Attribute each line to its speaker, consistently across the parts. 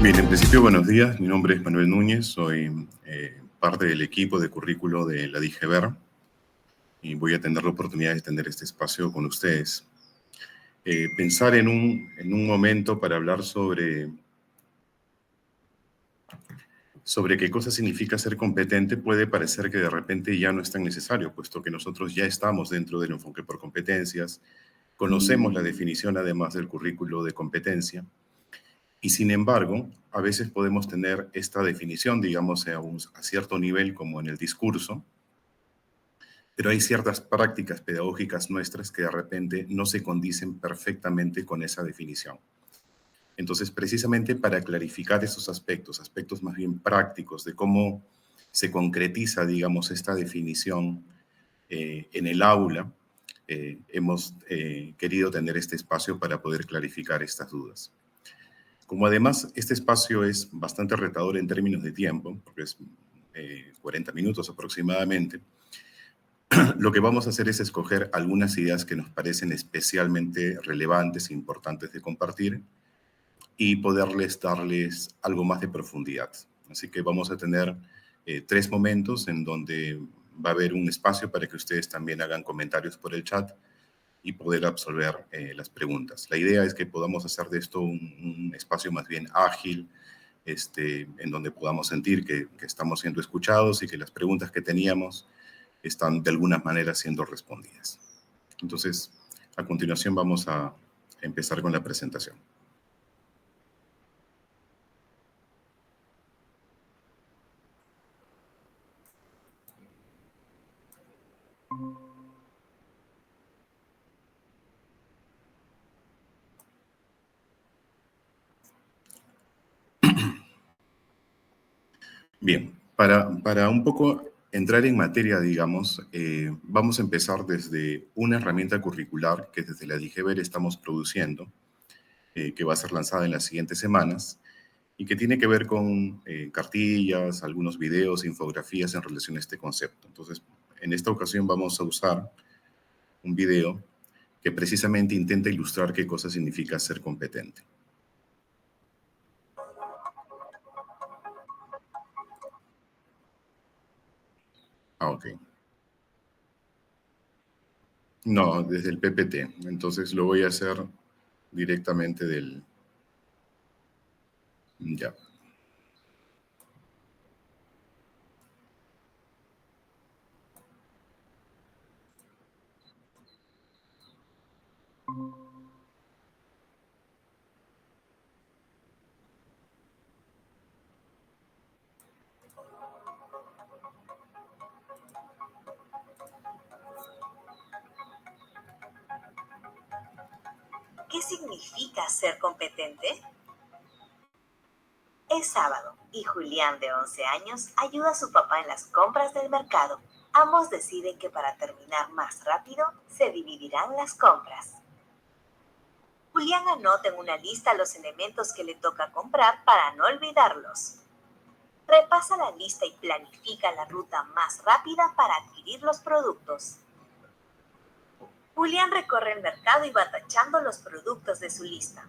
Speaker 1: Bien, en principio, buenos días. Mi nombre es Manuel Núñez, soy parte del equipo de currículo de la DIGEVER y voy a tener la oportunidad de tener este espacio con ustedes. Pensar en un momento para hablar sobre qué cosa significa ser competente puede parecer que de repente ya no es tan necesario, puesto que nosotros ya estamos dentro del enfoque por competencias, conocemos la definición además del currículo de competencia. Y sin embargo, a veces podemos tener esta definición, digamos, a cierto nivel como en el discurso, pero hay ciertas prácticas pedagógicas nuestras que de repente no se condicen perfectamente con esa definición. Entonces, precisamente para clarificar esos aspectos más bien prácticos de cómo se concretiza, digamos, esta definición en el aula, hemos querido tener este espacio para poder clarificar estas dudas. Como además este espacio es bastante retador en términos de tiempo, porque es 40 minutos aproximadamente, lo que vamos a hacer es escoger algunas ideas que nos parecen especialmente relevantes e importantes de compartir y poderles darles algo más de profundidad. Así que vamos a tener 3 momentos en donde va a haber un espacio para que ustedes también hagan comentarios por el chat y poder absolver las preguntas. La idea es que podamos hacer de esto un espacio más bien ágil, en donde podamos sentir que estamos siendo escuchados y que las preguntas que teníamos están de alguna manera siendo respondidas. Entonces, a continuación vamos a empezar con la presentación. Bien, para un poco entrar en materia, digamos, vamos a empezar desde una herramienta curricular que desde la DIGEVER estamos produciendo, que va a ser lanzada en las siguientes semanas y que tiene que ver con cartillas, algunos videos, infografías en relación a este concepto. Entonces, en esta ocasión vamos a usar un video que precisamente intenta ilustrar qué cosa significa ser competente. Ok. No, desde el PPT. Entonces lo voy a hacer directamente del... Ya.
Speaker 2: ¿Qué significa ser competente? Es sábado y Julián, de 11 años, ayuda a su papá en las compras del mercado. Ambos deciden que para terminar más rápido, se dividirán las compras. Julián anota en una lista los elementos que le toca comprar para no olvidarlos. Repasa la lista y planifica la ruta más rápida para adquirir los productos. Julián recorre el mercado y va tachando los productos de su lista.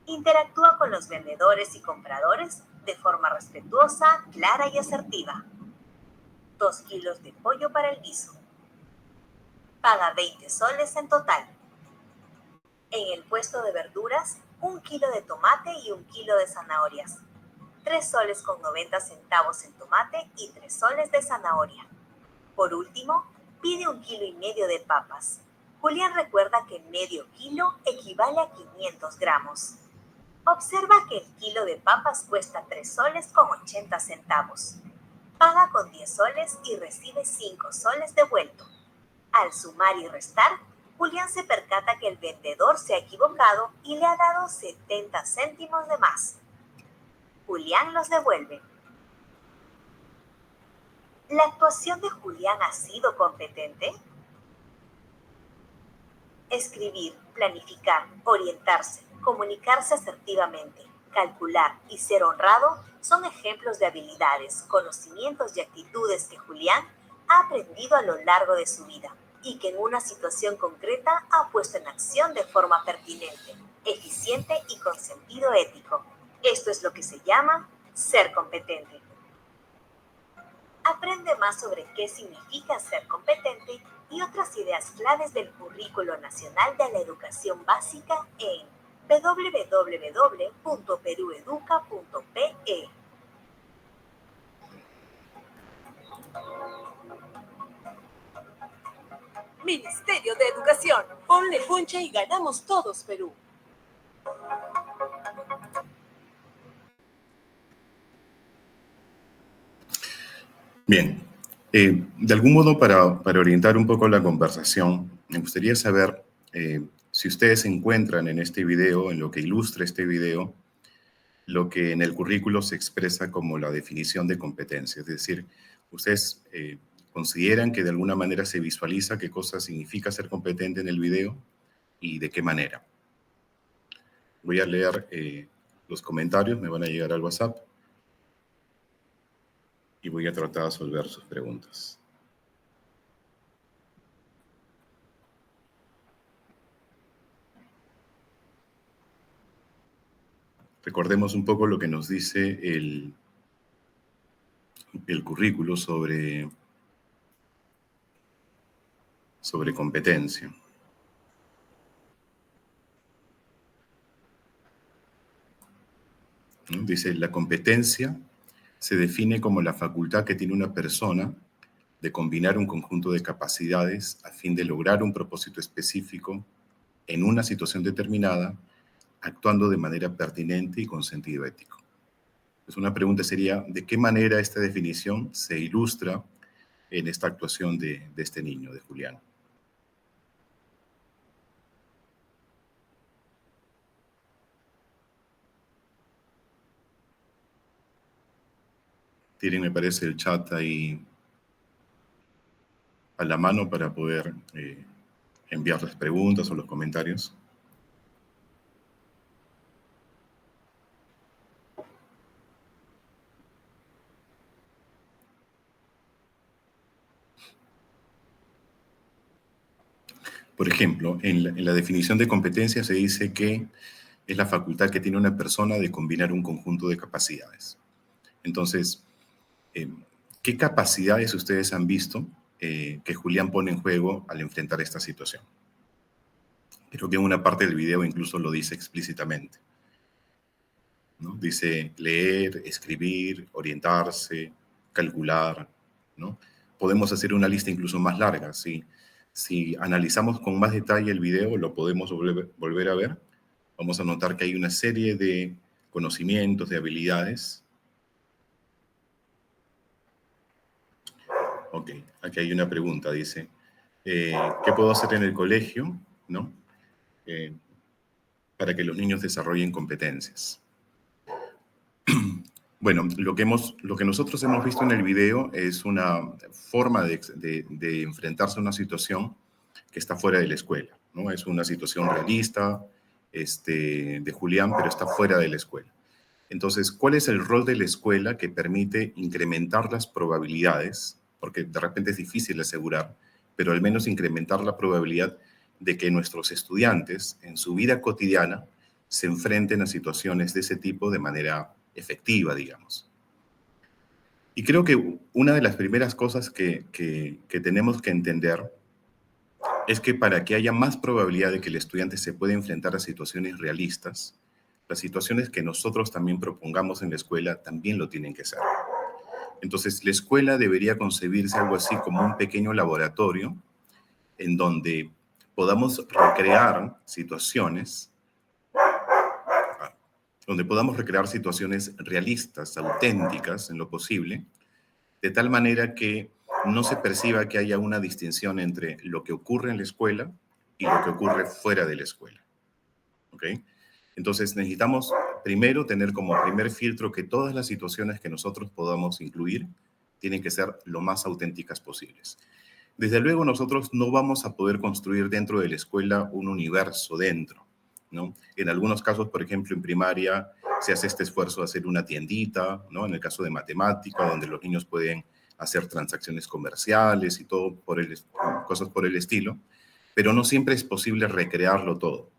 Speaker 2: Interactúa con los vendedores y compradores de forma respetuosa, clara y asertiva. 2 kilos de pollo para el guiso. Paga 20 soles en total. En el puesto de verduras, 1 kilo de tomate y 1 kilo de zanahorias. 3 soles con 90 centavos en tomate y 3 soles de zanahoria. Por último, pide 1,5 kilos de papas. Julián recuerda que medio kilo equivale a 500 gramos. Observa que el kilo de papas cuesta 3 soles con 80 centavos. Paga con 10 soles y recibe 5 soles devuelto. Al sumar y restar, Julián se percata que el vendedor se ha equivocado y le ha dado 70 céntimos de más. Julián los devuelve. ¿La actuación de Julián ha sido competente? Escribir, planificar, orientarse, comunicarse asertivamente, calcular y ser honrado son ejemplos de habilidades, conocimientos y actitudes que Julián ha aprendido a lo largo de su vida y que en una situación concreta ha puesto en acción de forma pertinente, eficiente y con sentido ético. Esto es lo que se llama ser competente. Aprende más sobre qué significa ser competente y otras ideas claves del Currículo Nacional de la Educación Básica en www.perueduca.pe. Ministerio de Educación. Ponle punche y ganamos todos, Perú.
Speaker 1: Bien, de algún modo para orientar un poco la conversación, me gustaría saber si ustedes encuentran en este video, en lo que ilustra este video, lo que en el currículo se expresa como la definición de competencia. Es decir, ustedes consideran que de alguna manera se visualiza qué cosa significa ser competente en el video y de qué manera. Voy a leer los comentarios, me van a llegar al WhatsApp y voy a tratar de resolver sus preguntas. Recordemos un poco lo que nos dice el currículo sobre competencia. ¿No? Dice, la competencia se define como la facultad que tiene una persona de combinar un conjunto de capacidades a fin de lograr un propósito específico en una situación determinada, actuando de manera pertinente y con sentido ético. Pues una pregunta sería, ¿de qué manera esta definición se ilustra en esta actuación de este niño, de Julián? Tienen, me parece, el chat ahí a la mano para poder enviar las preguntas o los comentarios. Por ejemplo, en la definición de competencia se dice que es la facultad que tiene una persona de combinar un conjunto de capacidades. Entonces, ¿qué capacidades ustedes han visto que Julián pone en juego al enfrentar esta situación? Creo que en una parte del video incluso lo dice explícitamente, ¿no? Dice leer, escribir, orientarse, calcular, ¿no? Podemos hacer una lista incluso más larga. Si analizamos con más detalle el video, lo podemos volver a ver. Vamos a notar que hay una serie de conocimientos, de habilidades. Ok, aquí hay una pregunta, dice, ¿qué puedo hacer en el colegio, ¿no? Para que los niños desarrollen competencias? Bueno, lo que nosotros hemos visto en el video es una forma de enfrentarse a una situación que está fuera de la escuela, ¿no? Es una situación realista de Julián, pero está fuera de la escuela. Entonces, ¿cuál es el rol de la escuela que permite incrementar las probabilidades? Porque de repente es difícil asegurar, pero al menos incrementar la probabilidad de que nuestros estudiantes en su vida cotidiana se enfrenten a situaciones de ese tipo de manera efectiva, digamos. Y creo que una de las primeras cosas que tenemos que entender es que para que haya más probabilidad de que el estudiante se pueda enfrentar a situaciones realistas, las situaciones que nosotros también propongamos en la escuela también lo tienen que ser. Entonces, la escuela debería concebirse algo así como un pequeño laboratorio en donde podamos recrear situaciones realistas, auténticas en lo posible, de tal manera que no se perciba que haya una distinción entre lo que ocurre en la escuela y lo que ocurre fuera de la escuela. ¿Ok? Entonces necesitamos primero tener como primer filtro que todas las situaciones que nosotros podamos incluir tienen que ser lo más auténticas posibles. Desde luego nosotros no vamos a poder construir dentro de la escuela un universo dentro, ¿no? En algunos casos, por ejemplo, en primaria se hace este esfuerzo de hacer una tiendita, ¿no? En el caso de matemática, donde los niños pueden hacer transacciones comerciales y todo cosas por el estilo, pero no siempre es posible recrearlo todo.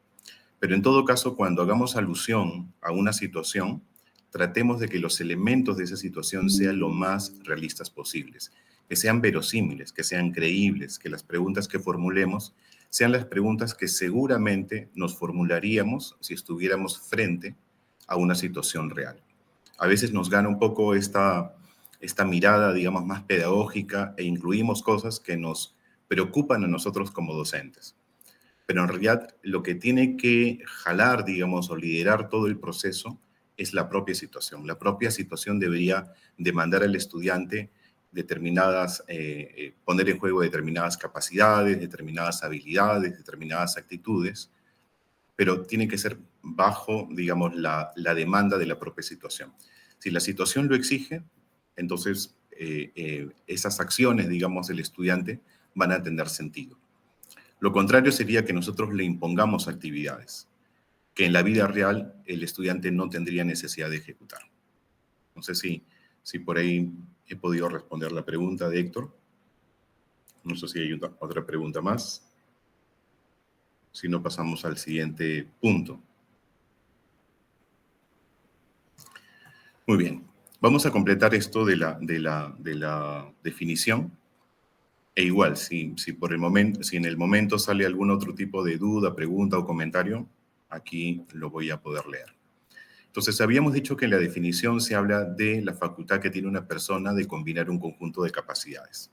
Speaker 1: Pero en todo caso, cuando hagamos alusión a una situación, tratemos de que los elementos de esa situación sean lo más realistas posibles, que sean verosímiles, que sean creíbles, que las preguntas que formulemos sean las preguntas que seguramente nos formularíamos si estuviéramos frente a una situación real. A veces nos gana un poco esta mirada, digamos, más pedagógica e incluimos cosas que nos preocupan a nosotros como docentes. Pero en realidad lo que tiene que jalar, digamos, o liderar todo el proceso es la propia situación. La propia situación debería demandar al estudiante poner en juego determinadas capacidades, determinadas habilidades, determinadas actitudes, pero tiene que ser bajo, digamos, la demanda de la propia situación. Si la situación lo exige, entonces esas acciones, digamos, del estudiante van a tener sentido. Lo contrario sería que nosotros le impongamos actividades que en la vida real el estudiante no tendría necesidad de ejecutar. No sé si por ahí he podido responder la pregunta de Héctor. No sé si hay otra pregunta más. Si no, pasamos al siguiente punto. Muy bien. Vamos a completar esto de la definición. E igual, si en el momento sale algún otro tipo de duda, pregunta o comentario, aquí lo voy a poder leer. Entonces, habíamos dicho que en la definición se habla de la facultad que tiene una persona de combinar un conjunto de capacidades.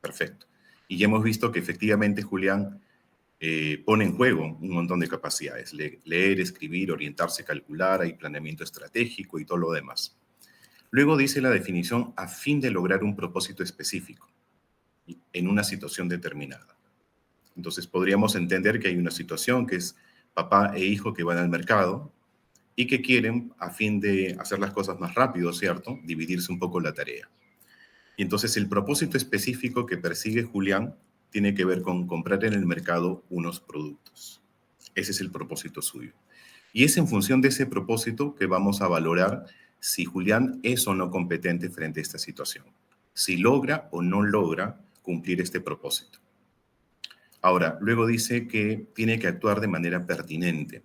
Speaker 1: Perfecto. Y ya hemos visto que efectivamente Julián pone en juego un montón de capacidades. Leer, escribir, orientarse, calcular, hay planeamiento estratégico y todo lo demás. Luego dice la definición a fin de lograr un propósito específico en una situación determinada. Entonces podríamos entender que hay una situación que es papá e hijo que van al mercado y que quieren, a fin de hacer las cosas más rápido, ¿cierto?, dividirse un poco la tarea. Y entonces el propósito específico que persigue Julián tiene que ver con comprar en el mercado unos productos. Ese es el propósito suyo. Y es en función de ese propósito que vamos a valorar si Julián es o no competente frente a esta situación, si logra o no logra cumplir este propósito. Ahora, luego dice que tiene que actuar de manera pertinente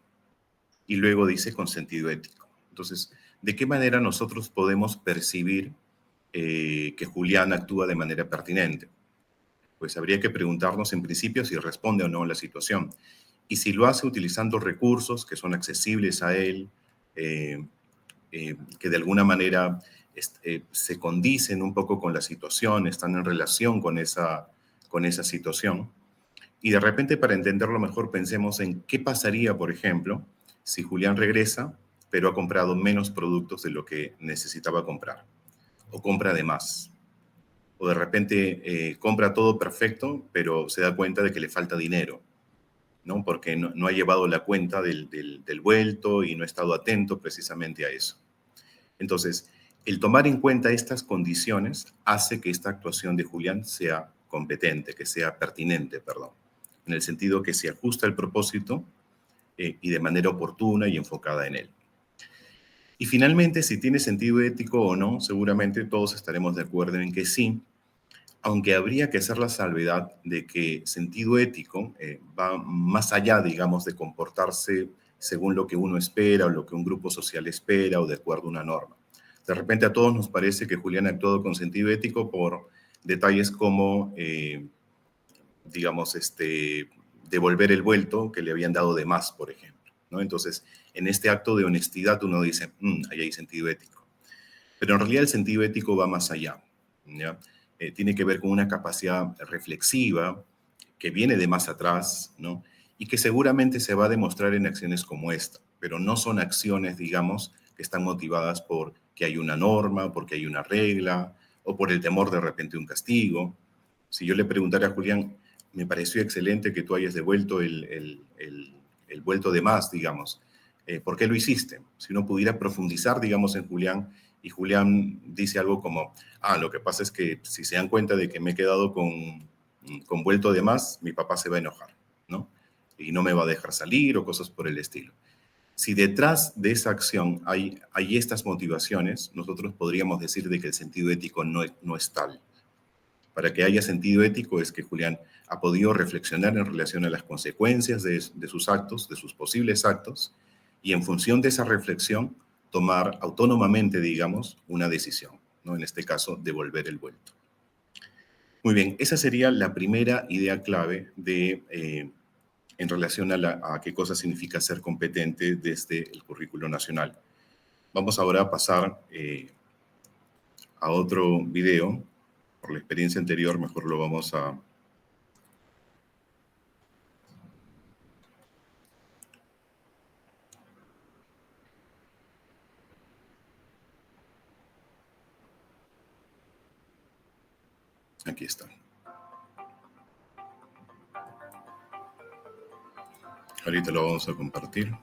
Speaker 1: y luego dice con sentido ético. Entonces, ¿de qué manera nosotros podemos percibir que Julián actúa de manera pertinente? Pues habría que preguntarnos en principio si responde o no a la situación. Y si lo hace utilizando recursos que son accesibles a él, que de alguna manera se condicen un poco con la situación, están en relación con esa situación. Y de repente, para entenderlo mejor, pensemos en qué pasaría, por ejemplo, si Julián regresa, pero ha comprado menos productos de lo que necesitaba comprar, o compra de más. O de repente compra todo perfecto, pero se da cuenta de que le falta dinero, ¿no? Porque no ha llevado la cuenta del vuelto y no ha estado atento precisamente a eso. Entonces, el tomar en cuenta estas condiciones hace que esta actuación de Julián sea competente, que sea pertinente, perdón, en el sentido que se ajusta al propósito y de manera oportuna y enfocada en él. Y finalmente, si tiene sentido ético o no, seguramente todos estaremos de acuerdo en que sí, aunque habría que hacer la salvedad de que sentido ético va más allá, digamos, de comportarse según lo que uno espera o lo que un grupo social espera o de acuerdo a una norma. De repente a todos nos parece que Julián ha actuado con sentido ético por detalles como, digamos, devolver el vuelto que le habían dado de más, por ejemplo, ¿no? Entonces, en este acto de honestidad uno dice, ahí hay sentido ético. Pero en realidad el sentido ético va más allá, ¿ya? Tiene que ver con una capacidad reflexiva que viene de más atrás, ¿no? Y que seguramente se va a demostrar en acciones como esta, pero no son acciones, digamos, que están motivadas por que hay una norma, porque hay una regla, o por el temor de repente un castigo. Si yo le preguntara a Julián, me pareció excelente que tú hayas devuelto el vuelto de más, digamos, ¿por qué lo hiciste? Si uno pudiera profundizar, digamos, en Julián, y Julián dice algo como, lo que pasa es que si se dan cuenta de que me he quedado con vuelto de más, mi papá se va a enojar, ¿no? Y no me va a dejar salir o cosas por el estilo. Si detrás de esa acción hay estas motivaciones, nosotros podríamos decir de que el sentido ético no es tal. Para que haya sentido ético es que Julián ha podido reflexionar en relación a las consecuencias de sus actos, de sus posibles actos, y en función de esa reflexión tomar autónomamente, digamos, una decisión, ¿no? En este caso, devolver el vuelto. Muy bien, esa sería la primera idea clave en relación a qué cosa significa ser competente desde el currículo nacional. Vamos ahora a pasar a otro video. Por la experiencia anterior, mejor lo vamos a... Aquí está. Ahorita lo vamos a compartir.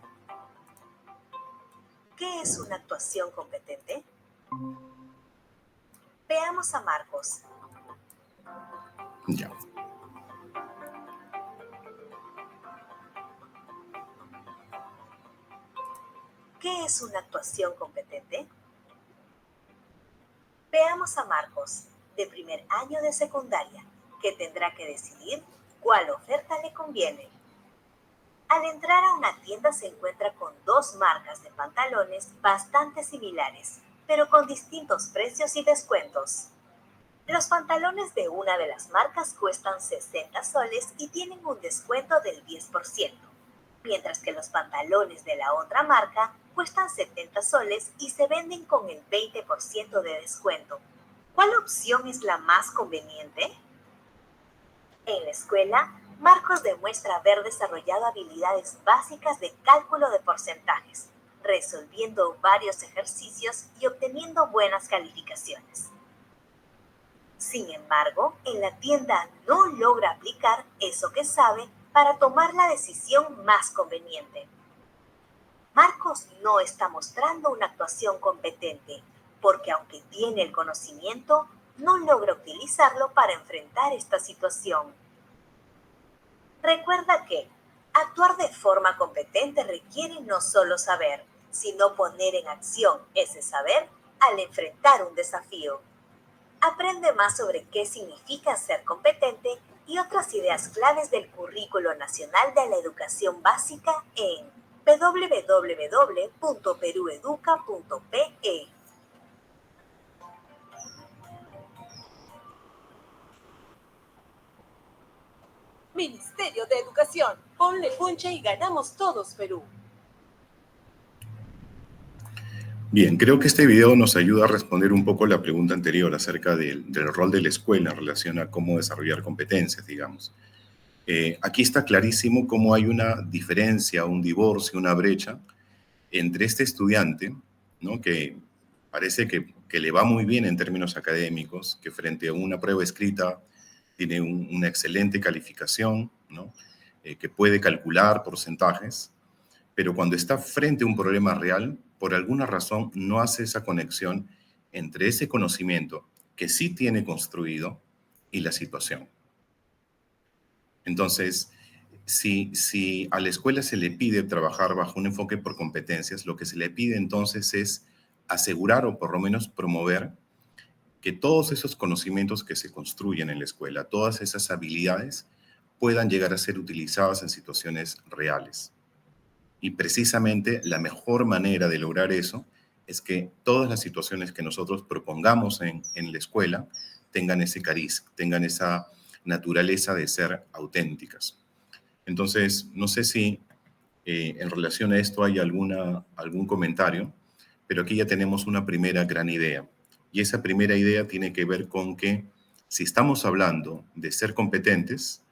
Speaker 2: ¿Qué es una actuación competente? Veamos a Marcos.
Speaker 1: Ya.
Speaker 2: ¿Qué es una actuación competente? Veamos a Marcos, de primer año de secundaria, que tendrá que decidir cuál oferta le conviene. Al entrar a una tienda se encuentra con dos marcas de pantalones bastante similares, pero con distintos precios y descuentos. Los pantalones de una de las marcas cuestan 60 soles y tienen un descuento del 10%, mientras que los pantalones de la otra marca cuestan 70 soles y se venden con el 20% de descuento. ¿Cuál opción es la más conveniente? En la escuela, Marcos demuestra haber desarrollado habilidades básicas de cálculo de porcentajes, resolviendo varios ejercicios y obteniendo buenas calificaciones. Sin embargo, en la tienda no logra aplicar eso que sabe para tomar la decisión más conveniente. Marcos no está mostrando una actuación competente, porque aunque tiene el conocimiento, no logra utilizarlo para enfrentar esta situación. Recuerda que actuar de forma competente requiere no solo saber, sino poner en acción ese saber al enfrentar un desafío. Aprende más sobre qué significa ser competente y otras ideas claves del Currículo Nacional de la Educación Básica en www.perueduca.pe. Ministerio de Educación, ponle punche y ganamos todos, Perú.
Speaker 1: Bien, creo que este video nos ayuda a responder un poco la pregunta anterior acerca del rol de la escuela en relación a cómo desarrollar competencias, digamos. Aquí está clarísimo cómo hay una diferencia, un divorcio, una brecha entre este estudiante, ¿no? Que parece que le va muy bien en términos académicos, que frente a una prueba escrita tiene una excelente calificación, ¿no? Que puede calcular porcentajes, pero cuando está frente a un problema real, por alguna razón no hace esa conexión entre ese conocimiento que sí tiene construido y la situación. Entonces, si a la escuela se le pide trabajar bajo un enfoque por competencias, lo que se le pide entonces es asegurar o por lo menos promover que todos esos conocimientos que se construyen en la escuela, todas esas habilidades, puedan llegar a ser utilizadas en situaciones reales. Y precisamente la mejor manera de lograr eso es que todas las situaciones que nosotros propongamos en la escuela tengan ese cariz, tengan esa naturaleza de ser auténticas. Entonces, no sé si en relación a esto hay algún comentario, pero aquí ya tenemos una primera gran idea. Y esa primera idea tiene que ver con que si estamos hablando de ser competentes,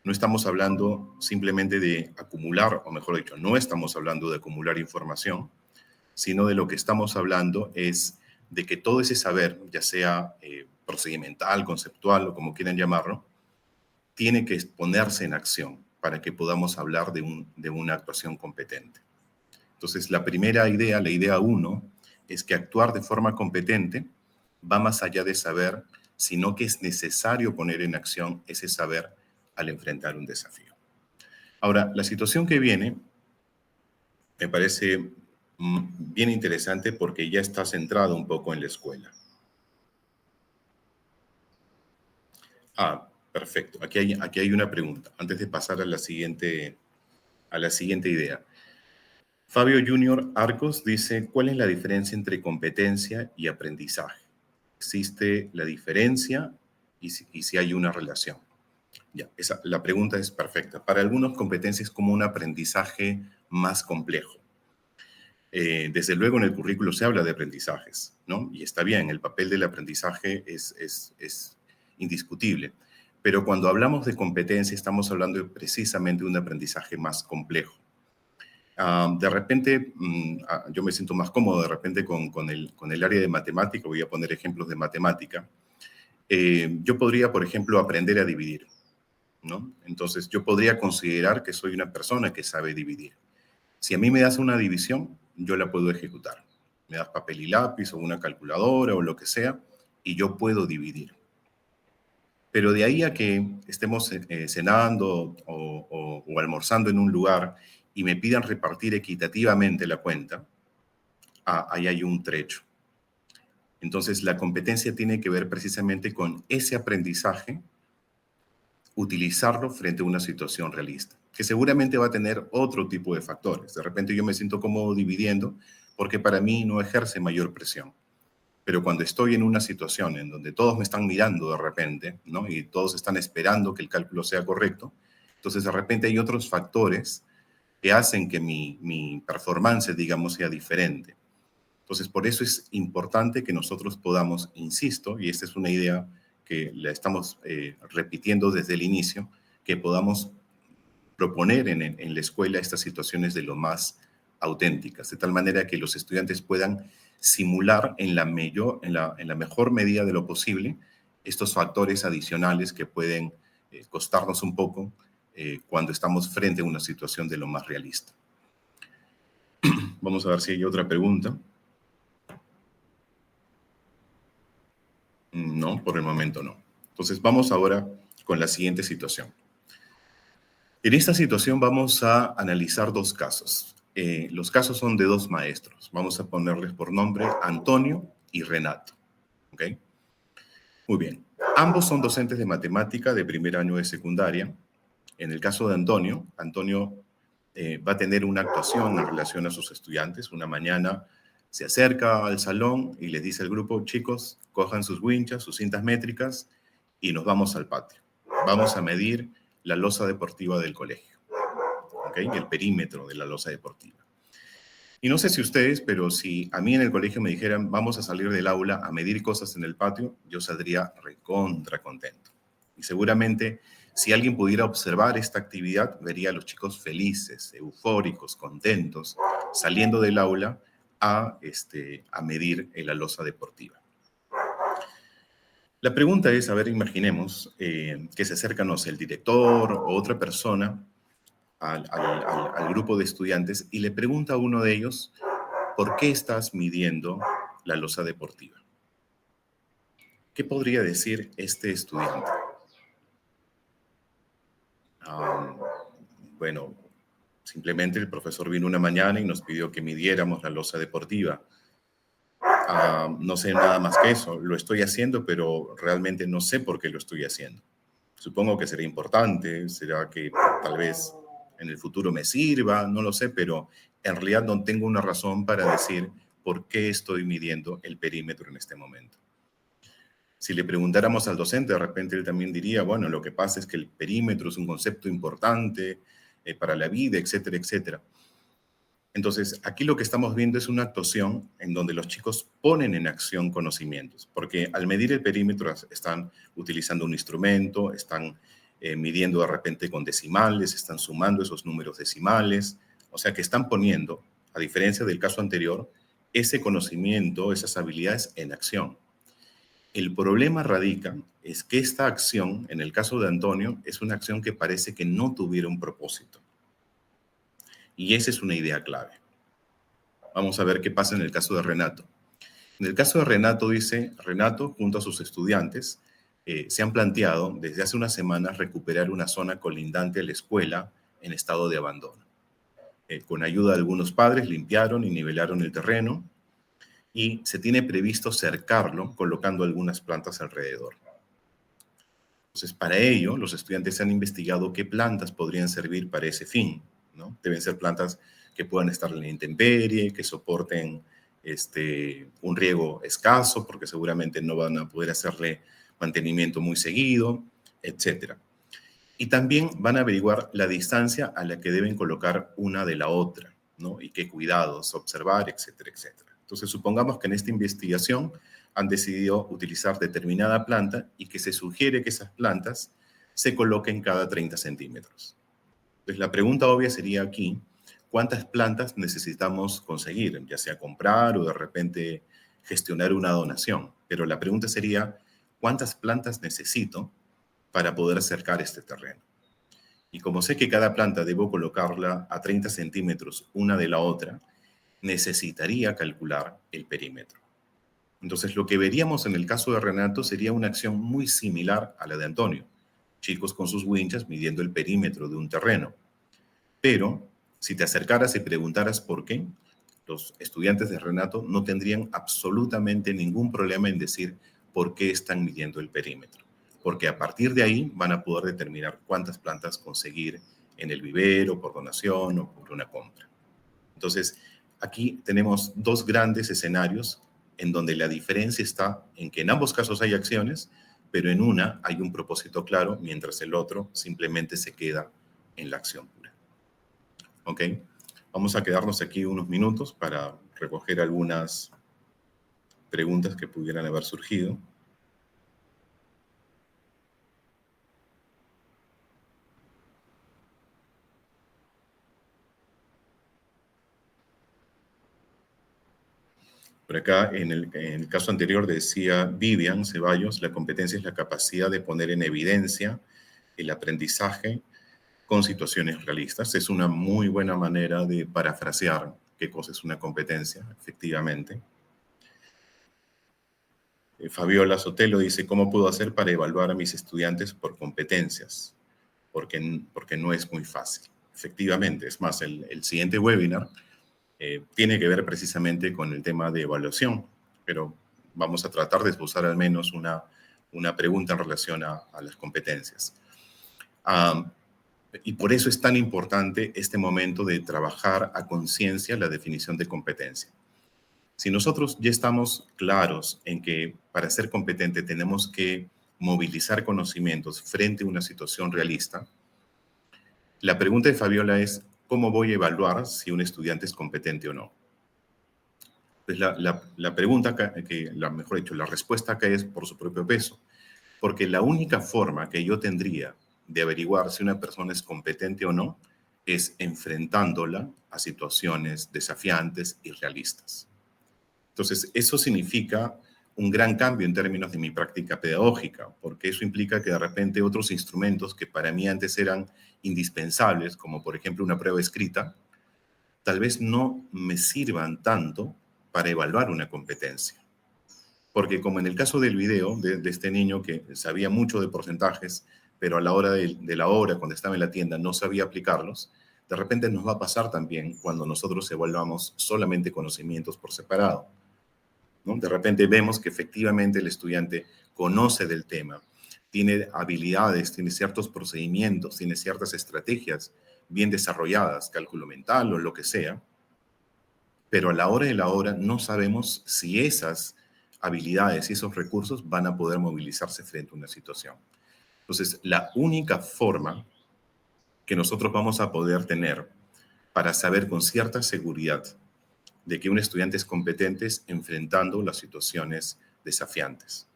Speaker 1: no estamos hablando simplemente de acumular, o mejor dicho, no estamos hablando de acumular información, sino de lo que estamos hablando es de que todo ese saber, ya sea procedimental, conceptual o como quieran llamarlo, tiene que ponerse en acción para que podamos hablar de una actuación competente. Entonces, la primera idea, la idea 1, es que actuar de forma competente va más allá de saber, sino que es necesario poner en acción ese saber al enfrentar un desafío. Ahora, la situación que viene me parece bien interesante porque ya está centrado un poco en la escuela. Perfecto. Aquí hay una pregunta, antes de pasar a la siguiente idea. Fabio Junior Arcos dice, ¿cuál es la diferencia entre competencia y aprendizaje? ¿Existe la diferencia y si hay una relación? Ya, la pregunta es perfecta. Para algunos, competencia es como un aprendizaje más complejo. Desde luego, en el currículo se habla de aprendizajes, ¿no? Y está bien, el papel del aprendizaje es indiscutible. Pero cuando hablamos de competencia, estamos hablando precisamente de un aprendizaje más complejo. De repente, yo me siento más cómodo de repente con el área de matemática. Voy a poner ejemplos de matemática. Yo podría, por ejemplo, aprender a dividir, ¿no? Entonces, yo podría considerar que soy una persona que sabe dividir. Si a mí me das una división, yo la puedo ejecutar. Me das papel y lápiz o una calculadora o lo que sea, y yo puedo dividir. Pero de ahí a que estemos cenando o almorzando en un lugar y me pidan repartir equitativamente la cuenta, ahí hay un trecho. Entonces, la competencia tiene que ver precisamente con ese aprendizaje, utilizarlo frente a una situación realista, que seguramente va a tener otro tipo de factores. De repente yo me siento cómodo dividiendo porque para mí no ejerce mayor presión. Pero cuando estoy en una situación en donde todos me están mirando de repente, ¿no? Y todos están esperando que el cálculo sea correcto, entonces de repente hay otros factores que hacen que mi performance, digamos, sea diferente. Entonces, por eso es importante que nosotros podamos, insisto, y esta es una idea que la estamos repitiendo desde el inicio, que podamos proponer en la escuela estas situaciones de lo más auténticas, de tal manera que los estudiantes puedan simular en la mejor medida de lo posible estos factores adicionales que pueden costarnos un poco cuando estamos frente a una situación de lo más realista. Vamos a ver si hay otra pregunta. No, por el momento no. Entonces vamos ahora con la siguiente situación. En esta situación vamos a analizar dos casos. Los casos son de dos maestros. Vamos a ponerles por nombre Antonio y Renato. ¿Ok? Muy bien. Ambos son docentes de matemática de primer año de secundaria. En el caso de Antonio, va a tener una actuación en relación a sus estudiantes. Una mañana se acerca al salón y les dice al grupo, chicos, cojan sus winchas, sus cintas métricas y nos vamos al patio. Vamos a medir la losa deportiva del colegio, ¿ok? El perímetro de la losa deportiva. Y no sé si ustedes, pero si a mí en el colegio me dijeran, vamos a salir del aula a medir cosas en el patio, yo saldría recontra contento. Y seguramente, si alguien pudiera observar esta actividad, vería a los chicos felices, eufóricos, contentos, saliendo del aula a medir la losa deportiva. La pregunta es, a ver, imaginemos que se acerca, no sé, el director o otra persona al grupo de estudiantes y le pregunta a uno de ellos, ¿por qué estás midiendo la losa deportiva? ¿Qué podría decir este estudiante? Bueno, simplemente el profesor vino una mañana y nos pidió que midiéramos la losa deportiva. No sé nada más que eso. Lo estoy haciendo, pero realmente no sé por qué lo estoy haciendo. Supongo que será importante, será que tal vez en el futuro me sirva, no lo sé, pero en realidad no tengo una razón para decir por qué estoy midiendo el perímetro en este momento. Si le preguntáramos al docente, de repente él también diría, bueno, lo que pasa es que el perímetro es un concepto importante para la vida, etcétera, etcétera. Entonces, aquí lo que estamos viendo es una actuación en donde los chicos ponen en acción conocimientos, porque al medir el perímetro están utilizando un instrumento, están midiendo de repente con decimales, están sumando esos números decimales, o sea que están poniendo, a diferencia del caso anterior, ese conocimiento, esas habilidades en acción. El problema radica es que esta acción, en el caso de Antonio, es una acción que parece que no tuviera un propósito. Y esa es una idea clave. Vamos a ver qué pasa en el caso de Renato. En el caso de Renato, dice, Renato junto a sus estudiantes se han planteado desde hace unas semanas recuperar una zona colindante a la escuela en estado de abandono. Con ayuda de algunos padres limpiaron y nivelaron el terreno y se tiene previsto cercarlo colocando algunas plantas alrededor. Entonces, para ello, los estudiantes han investigado qué plantas podrían servir para ese fin, ¿no? Deben ser plantas que puedan estar en la intemperie, que soporten un riego escaso, porque seguramente no van a poder hacerle mantenimiento muy seguido, etc. Y también van a averiguar la distancia a la que deben colocar una de la otra, ¿no? Y qué cuidados observar, etcétera, etcétera. Entonces, supongamos que en esta investigación han decidido utilizar determinada planta y que se sugiere que esas plantas se coloquen cada 30 centímetros. Entonces, la pregunta obvia sería aquí, ¿cuántas plantas necesitamos conseguir? Ya sea comprar o de repente gestionar una donación. Pero la pregunta sería, ¿cuántas plantas necesito para poder acercar este terreno? Y como sé que cada planta debo colocarla a 30 centímetros una de la otra, necesitaría calcular el perímetro. Entonces, lo que veríamos en el caso de Renato sería una acción muy similar a la de Antonio. Chicos con sus winchas midiendo el perímetro de un terreno. Pero, si te acercaras y preguntaras por qué, los estudiantes de Renato no tendrían absolutamente ningún problema en decir por qué están midiendo el perímetro. Porque a partir de ahí van a poder determinar cuántas plantas conseguir en el vivero, por donación o por una compra. Entonces, aquí tenemos dos grandes escenarios en donde la diferencia está en que en ambos casos hay acciones, pero en una hay un propósito claro, mientras el otro simplemente se queda en la acción pura. ¿Ok? Vamos a quedarnos aquí unos minutos para recoger algunas preguntas que pudieran haber surgido. Por acá, en el caso anterior decía Vivian Ceballos, la competencia es la capacidad de poner en evidencia el aprendizaje con situaciones realistas. Es una muy buena manera de parafrasear qué cosa es una competencia, efectivamente. Fabiola Sotelo dice, ¿cómo puedo hacer para evaluar a mis estudiantes por competencias? Porque no es muy fácil. Efectivamente, es más, el siguiente webinar tiene que ver precisamente con el tema de evaluación, pero vamos a tratar de esbozar al menos una pregunta en relación a las competencias. Y por eso es tan importante este momento de trabajar a conciencia la definición de competencia. Si nosotros ya estamos claros en que para ser competente tenemos que movilizar conocimientos frente a una situación realista, la pregunta de Fabiola es, ¿cómo voy a evaluar si un estudiante es competente o no? Pues la pregunta, mejor dicho, la respuesta acá es por su propio peso, porque la única forma que yo tendría de averiguar si una persona es competente o no es enfrentándola a situaciones desafiantes y realistas. Entonces, eso significa un gran cambio en términos de mi práctica pedagógica, porque eso implica que de repente otros instrumentos que para mí antes eran indispensables, como por ejemplo una prueba escrita, tal vez no me sirvan tanto para evaluar una competencia. Porque como en el caso del video de este niño que sabía mucho de porcentajes, pero a la hora de la hora, cuando estaba en la tienda, no sabía aplicarlos, de repente nos va a pasar también cuando nosotros evaluamos solamente conocimientos por separado, ¿no? De repente vemos que efectivamente el estudiante conoce del tema, tiene habilidades, tiene ciertos procedimientos, tiene ciertas estrategias bien desarrolladas, cálculo mental o lo que sea, pero a la hora de la hora no sabemos si esas habilidades y esos recursos van a poder movilizarse frente a una situación. Entonces, la única forma que nosotros vamos a poder tener para saber con cierta seguridad de que un estudiante es competente es enfrentando las situaciones desafiantes.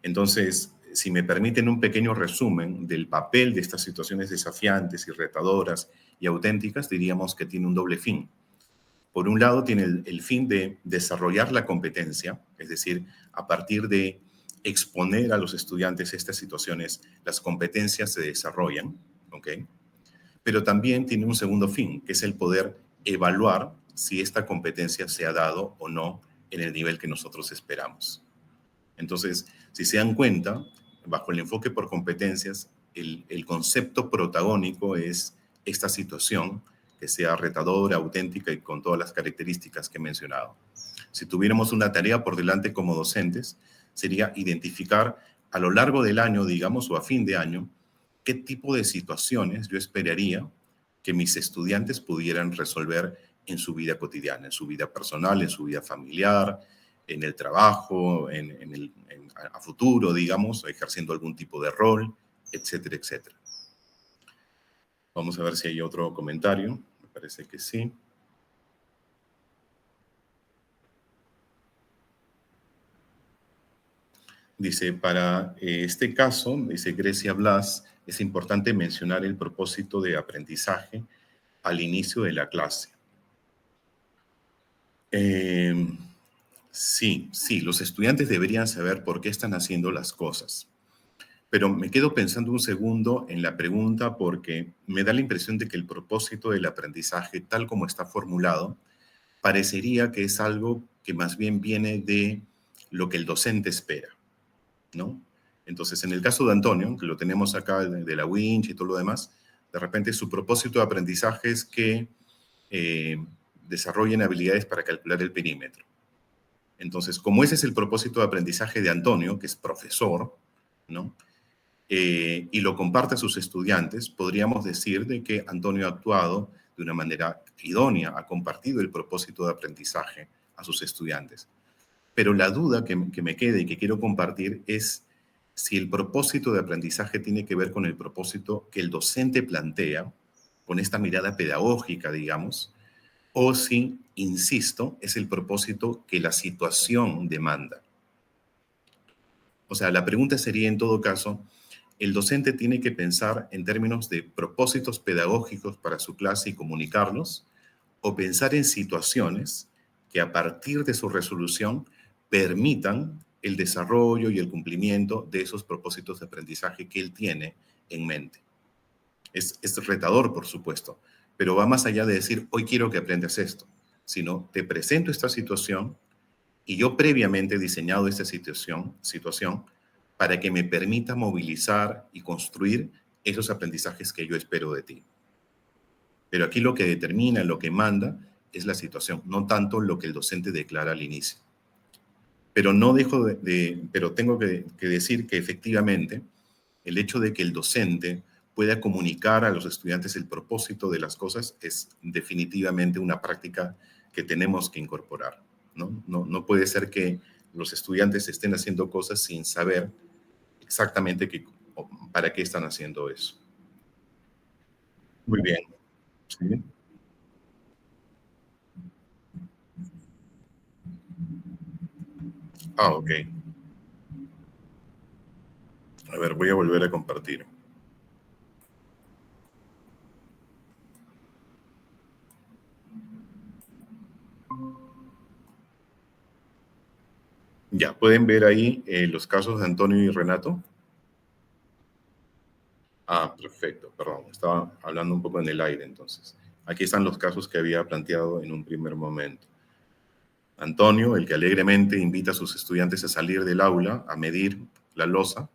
Speaker 1: Entonces, si me permiten un pequeño resumen del papel de estas situaciones desafiantes y retadoras y auténticas, diríamos que tiene un doble fin. Por un lado, tiene el fin de desarrollar la competencia, es decir, a partir de exponer a los estudiantes estas situaciones, las competencias se desarrollan, ¿ok? Pero también tiene un segundo fin, que es el poder evaluar si esta competencia se ha dado o no en el nivel que nosotros esperamos. Entonces, si se dan cuenta, bajo el enfoque por competencias, el concepto protagónico es esta situación que sea retadora, auténtica y con todas las características que he mencionado. Si tuviéramos una tarea por delante como docentes, sería identificar a lo largo del año, digamos, o a fin de año, qué tipo de situaciones yo esperaría que mis estudiantes pudieran resolver en su vida cotidiana, en su vida personal, en su vida familiar, en el trabajo, a futuro, digamos, ejerciendo algún tipo de rol, etcétera, etcétera. Vamos a ver si hay otro comentario. Me parece que sí. Dice, para este caso, dice Grecia Blas, es importante mencionar el propósito de aprendizaje al inicio de la clase. Sí, los estudiantes deberían saber por qué están haciendo las cosas. Pero me quedo pensando un segundo en la pregunta porque me da la impresión de que el propósito del aprendizaje, tal como está formulado, parecería que es algo que más bien viene de lo que el docente espera, ¿no? Entonces, en el caso de Antonio, que lo tenemos acá de la Winch y todo lo demás, de repente su propósito de aprendizaje es que desarrollen habilidades para calcular el perímetro. Entonces, como ese es el propósito de aprendizaje de Antonio, que es profesor, ¿no? Y lo comparte a sus estudiantes, podríamos decir de que Antonio ha actuado de una manera idónea, ha compartido el propósito de aprendizaje a sus estudiantes. Pero la duda que me queda y que quiero compartir es si el propósito de aprendizaje tiene que ver con el propósito que el docente plantea, con esta mirada pedagógica, digamos, o si, insisto, es el propósito que la situación demanda. O sea, la pregunta sería en todo caso, ¿el docente tiene que pensar en términos de propósitos pedagógicos para su clase y comunicarlos? ¿O pensar en situaciones que a partir de su resolución permitan el desarrollo y el cumplimiento de esos propósitos de aprendizaje que él tiene en mente? Es retador, por supuesto, pero va más allá de decir, hoy quiero que aprendas esto, sino te presento esta situación y yo previamente he diseñado esta situación para que me permita movilizar y construir esos aprendizajes que yo espero de ti. Pero aquí lo que determina, lo que manda, es la situación, no tanto lo que el docente declara al inicio. Pero no dejo pero tengo que decir que efectivamente el hecho de que el docente pueda comunicar a los estudiantes el propósito de las cosas es definitivamente una práctica que tenemos que incorporar, ¿no? No puede ser que los estudiantes estén haciendo cosas sin saber exactamente para qué están haciendo eso. Muy bien. ¿Sí? Ok. A ver, voy a volver a compartir. Ya, ¿pueden ver ahí los casos de Antonio y Renato? Perfecto, perdón, estaba hablando un poco en el aire entonces. Aquí están los casos que había planteado en un primer momento. Antonio, el que alegremente invita a sus estudiantes a salir del aula a medir la loza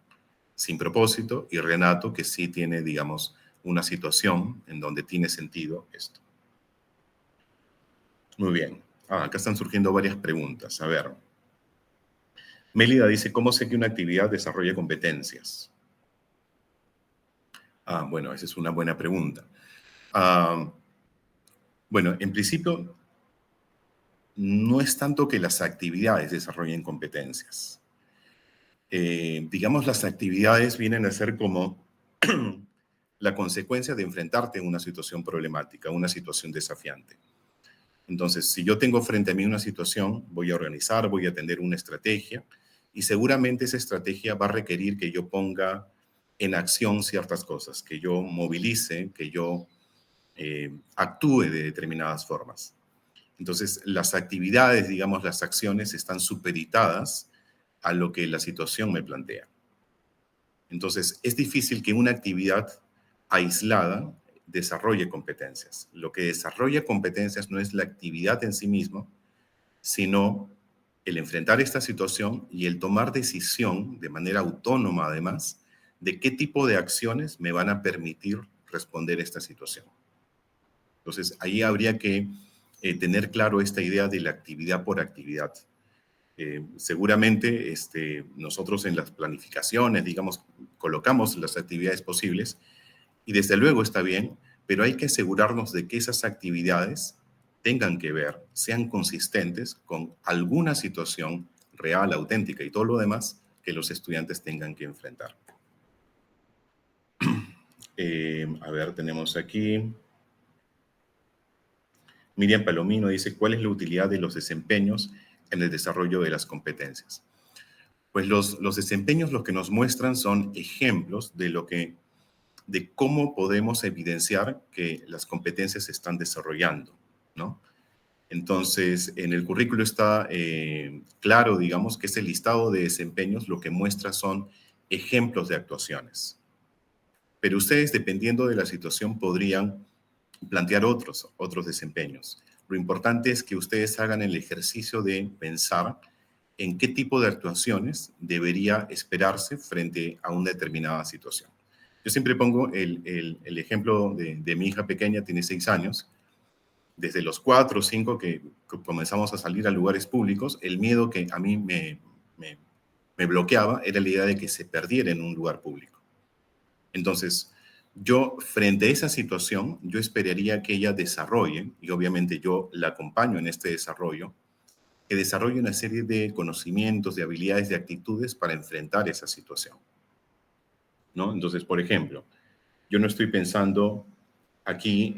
Speaker 1: sin propósito, y Renato, que sí tiene, digamos, una situación en donde tiene sentido esto. Muy bien. Acá están surgiendo varias preguntas. A ver. Mélida dice, ¿cómo sé que una actividad desarrolla competencias? Bueno, esa es una buena pregunta. Bueno, en principio, no es tanto que las actividades desarrollen competencias. Digamos, las actividades vienen a ser como la consecuencia de enfrentarte a una situación problemática, una situación desafiante. Entonces, si yo tengo frente a mí una situación, voy a organizar, voy a tener una estrategia y seguramente esa estrategia va a requerir que yo ponga en acción ciertas cosas, que yo movilice, que yo actúe de determinadas formas. Entonces, las actividades, digamos, las acciones están supeditadas a lo que la situación me plantea. Entonces, es difícil que una actividad aislada desarrolle competencias. Lo que desarrolla competencias no es la actividad en sí misma, sino el enfrentar esta situación y el tomar decisión de manera autónoma, además, de qué tipo de acciones me van a permitir responder a esta situación. Entonces, ahí habría que tener claro esta idea de la actividad por actividad. Seguramente nosotros en las planificaciones, digamos, colocamos las actividades posibles y desde luego está bien, pero hay que asegurarnos de que esas actividades tengan que ver, sean consistentes con alguna situación real, auténtica y todo lo demás que los estudiantes tengan que enfrentar. A ver, tenemos aquí. Miriam Palomino dice, ¿cuál es la utilidad de los desempeños en el desarrollo de las competencias? Pues los desempeños lo que nos muestran son ejemplos de cómo podemos evidenciar que las competencias se están desarrollando, ¿no? Entonces, en el currículo está claro, digamos, que ese listado de desempeños lo que muestra son ejemplos de actuaciones. Pero ustedes, dependiendo de la situación, podrían plantear otros desempeños. Lo importante es que ustedes hagan el ejercicio de pensar en qué tipo de actuaciones debería esperarse frente a una determinada situación. Yo siempre pongo el ejemplo de mi hija pequeña, tiene 6 años. Desde los 4 o 5 que comenzamos a salir a lugares públicos, el miedo que a mí me bloqueaba era la idea de que se perdiera en un lugar público. Entonces, yo, frente a esa situación, yo esperaría que ella desarrolle, y obviamente yo la acompaño en este desarrollo, que desarrolle una serie de conocimientos, de habilidades, de actitudes para enfrentar esa situación, ¿no? Entonces, por ejemplo, yo no estoy pensando aquí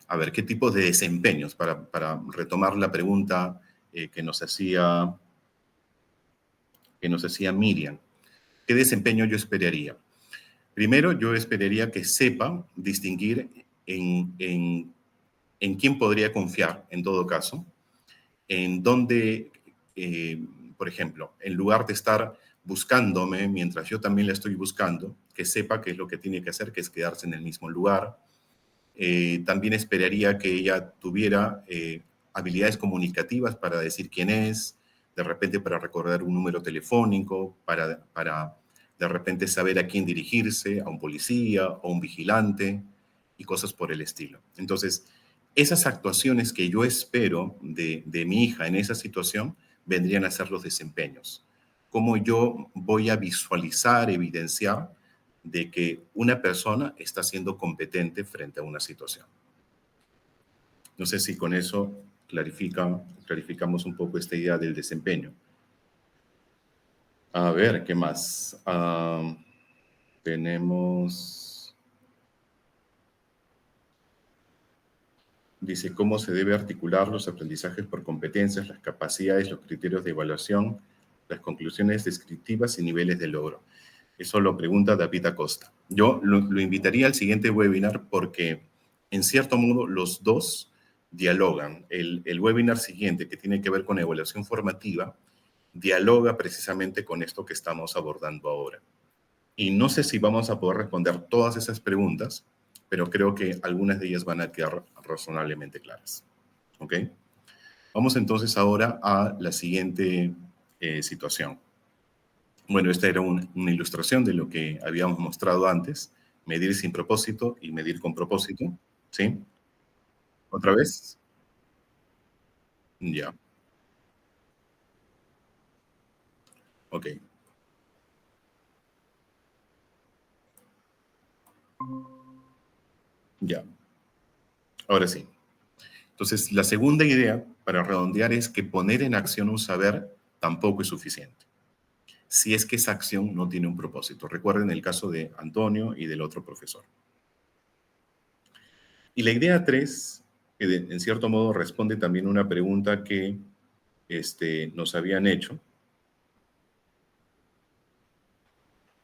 Speaker 1: a ver, qué tipos de desempeños, para retomar la pregunta que nos hacía Miriam. ¿Qué desempeño yo esperaría? Primero, yo esperaría que sepa distinguir en quién podría confiar, en todo caso, en dónde, por ejemplo, en lugar de estar buscándome mientras yo también la estoy buscando, que sepa qué es lo que tiene que hacer, que es quedarse en el mismo lugar. También esperaría que ella tuviera habilidades comunicativas para decir quién es, de repente para recordar un número telefónico, para de repente saber a quién dirigirse, a un policía o un vigilante y cosas por el estilo. Entonces, esas actuaciones que yo espero de mi hija en esa situación vendrían a ser los desempeños. Cómo yo voy a visualizar, evidenciar de que una persona está siendo competente frente a una situación. No sé si con eso clarificamos un poco esta idea del desempeño. A ver, ¿qué más? Tenemos... Dice, ¿cómo se debe articular los aprendizajes por competencias, las capacidades, los criterios de evaluación, las conclusiones descriptivas y niveles de logro? Eso lo pregunta David Acosta. Yo lo invitaría al siguiente webinar porque, en cierto modo, los dos dialogan. El webinar siguiente, que tiene que ver con evaluación formativa, dialoga precisamente con esto que estamos abordando ahora. Y no sé si vamos a poder responder todas esas preguntas, pero creo que algunas de ellas van a quedar razonablemente claras. ¿Ok? Vamos entonces ahora a la siguiente situación. Bueno, esta era una ilustración de lo que habíamos mostrado antes, medir sin propósito y medir con propósito, ¿sí? ¿Otra vez? Ya, ok, ya. Ahora sí. Entonces, la segunda idea, para redondear, es que poner en acción un saber tampoco es suficiente, si es que esa acción no tiene un propósito. Recuerden el caso de Antonio y del otro profesor. Y la idea 3, que en cierto modo responde también a una pregunta que nos habían hecho.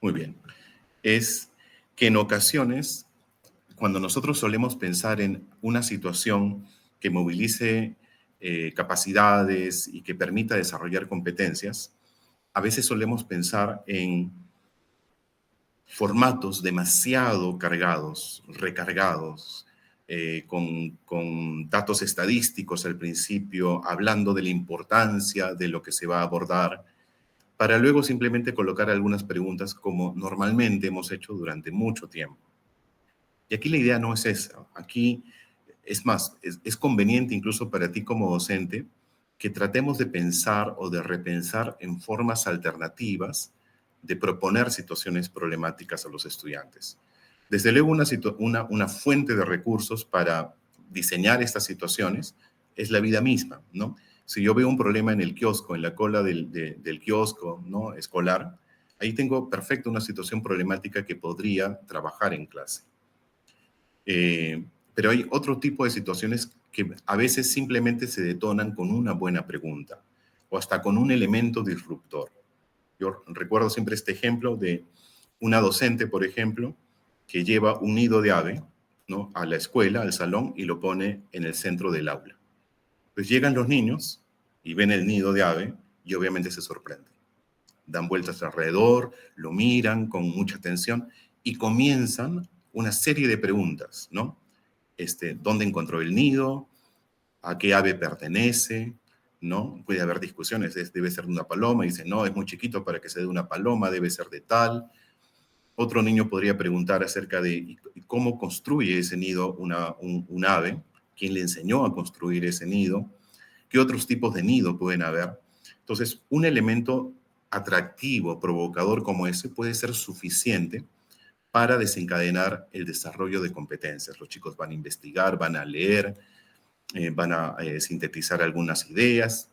Speaker 1: Muy bien. Es que en ocasiones, cuando nosotros solemos pensar en una situación que movilice capacidades y que permita desarrollar competencias, a veces solemos pensar en formatos demasiado cargados, recargados, con datos estadísticos al principio, hablando de la importancia de lo que se va a abordar, para luego simplemente colocar algunas preguntas como normalmente hemos hecho durante mucho tiempo. Y aquí la idea no es esa. Aquí, es más, es conveniente incluso para ti como docente que tratemos de pensar o de repensar en formas alternativas de proponer situaciones problemáticas a los estudiantes. Desde luego, una fuente de recursos para diseñar estas situaciones es la vida misma, ¿no? Si yo veo un problema en el kiosco, en la cola del kiosco, ¿no?, escolar, ahí tengo perfecto una situación problemática que podría trabajar en clase. Pero hay otro tipo de situaciones que a veces simplemente se detonan con una buena pregunta o hasta con un elemento disruptor. Yo recuerdo siempre este ejemplo de una docente, por ejemplo, que lleva un nido de ave, ¿no?, a la escuela, al salón, y lo pone en el centro del aula. Pues llegan los niños y ven el nido de ave y obviamente se sorprenden. Dan vueltas alrededor, lo miran con mucha atención y comienzan una serie de preguntas, ¿no? ¿Dónde encontró el nido? ¿A qué ave pertenece? ¿No? Puede haber discusiones, debe ser de una paloma, y dice, no, es muy chiquito para que sea de una paloma, debe ser de tal. Otro niño podría preguntar acerca de cómo construye ese nido un ave, quién le enseñó a construir ese nido, qué otros tipos de nido pueden haber. Entonces, un elemento atractivo, provocador como ese puede ser suficiente para desencadenar el desarrollo de competencias. Los chicos van a investigar, van a leer, van a sintetizar algunas ideas,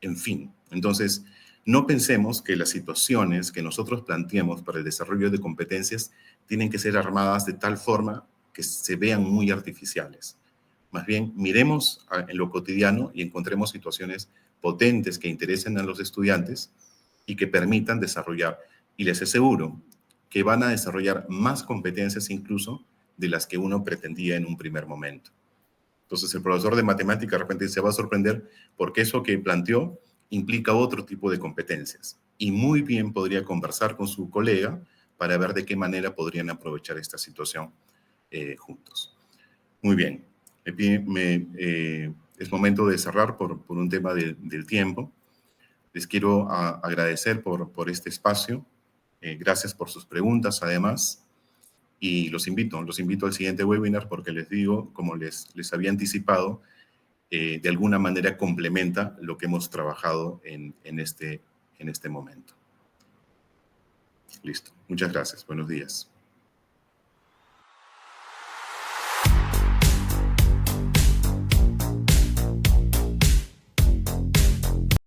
Speaker 1: en fin. Entonces, no pensemos que las situaciones que nosotros planteamos para el desarrollo de competencias tienen que ser armadas de tal forma que se vean muy artificiales. Más bien, miremos en lo cotidiano y encontremos situaciones potentes que interesen a los estudiantes y que permitan desarrollar. Y les aseguro que van a desarrollar más competencias incluso de las que uno pretendía en un primer momento. Entonces, el profesor de matemática de repente se va a sorprender porque eso que planteó implica otro tipo de competencias. Y muy bien podría conversar con su colega para ver de qué manera podrían aprovechar esta situación juntos. Muy bien. Es momento de cerrar por un tema del tiempo. Les quiero agradecer por este espacio. Gracias por sus preguntas, además. Y los invito al siguiente webinar porque les digo, como les había anticipado, de alguna manera complementa lo que hemos trabajado en este momento. Listo. Muchas gracias. Buenos días.